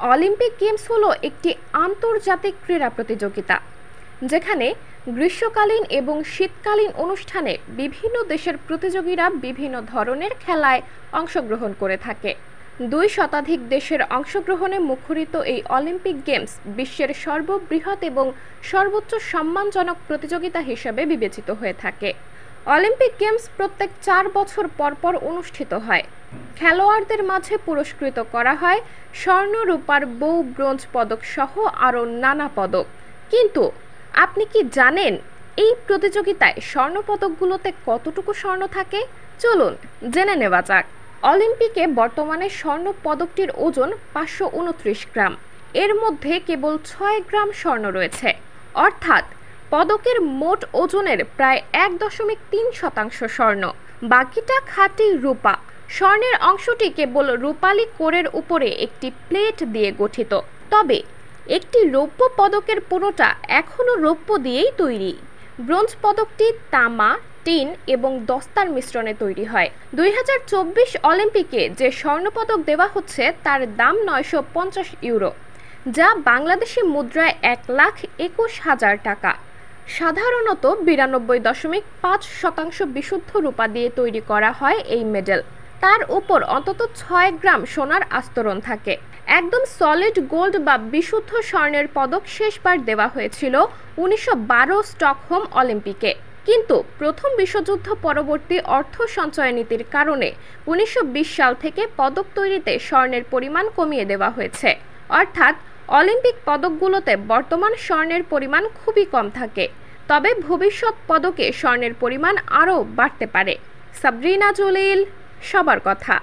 Olympic games হলো একটি আন্তর্জাতিক ক্রীড়া প্রতিযোগিতা যেখানে গ্রীষ্মকালীন এবং শীতকালীন অনুষ্ঠানে বিভিন্ন দেশের প্রতিযোগীরা বিভিন্ন ধরনের খেলায় অংশগ্রহণ করে থাকে। 2 শতাধিক দেশের অংশগ্রহণে মুখরিত এই অলিম্পিক গেমস বিশ্বের সর্ববৃহৎ এবং সর্বোচ্চ সম্মানজনক প্রতিযোগিতা হিসেবে বিবেচিত হয়ে থাকে। অলিম্পিক গেমস প্রত্যেক 4 বছর পর পর অনুষ্ঠিত হয়। খেলোয়াড়দের মাঝে পুরস্কৃত করা হয় স্বর্ণ, রূপার, ব্রোঞ্জ পদক সহ আরও নানা পদক। কিন্তু আপনি কি জানেন এই প্রতিযোগিতায় স্বর্ণপদকগুলোতে কতটুকু স্বর্ণ থাকে? চলুন জেনে নেওয়া যাক। অলিম্পিকে বর্তমানে স্বর্ণ পদকটির ওজন 529 গ্রাম। এর মধ্যে কেবল 6 গ্রাম স্বর্ণ রয়েছে, অর্থাৎ পদকের মোট ওজনের প্রায় 1.3% স্বর্ণ। বাকিটা খাঁটি রূপা। স্বর্ণের অংশটি কেবল রূপালী কোরের উপরে একটি প্লেট দিয়ে গঠিত। তবে একটি রৌপ্য পদকের পুরোটা এখনও রৌপ্য দিয়েই তৈরি। ব্রোঞ্জ পদকটি তামা, টিন এবং দস্তার মিশ্রণে তৈরি হয়। 2024 অলিম্পিকে যে স্বর্ণপদক দেওয়া হচ্ছে তার দাম 950 ইউরো, যা বাংলাদেশি মুদ্রায় 1,21,000 টাকা। সাধারণত 92.5% বিশুদ্ধ রূপা দিয়ে তৈরি করা হয় এই মেডেল। তার উপর অন্তত 6 গ্রাম সোনার আস্তরণ থাকে। একদম সলিড গোল্ড বা বিশুদ্ধ স্বর্ণের পদক শেষবার দেওয়া হয়েছিল 1912 স্টকহোম অলিম্পিকে। কিন্তু প্রথম বিশ্বযুদ্ধ পরবর্তী অর্থ সঞ্চয় নীতির কারণে 1920 সাল থেকে পদক তৈরিতে স্বর্ণের পরিমাণ কমিয়ে দেওয়া হয়েছে। অর্থাৎ অলিম্পিক পদকগুলোতে বর্তমান স্বর্ণের পরিমাণ খুবই কম থাকে। তবে ভবিষ্যৎ পদকে স্বর্ণের পরিমাণ আরও বাড়তে পারে। সাবরিনা জলিল, সবার কথা।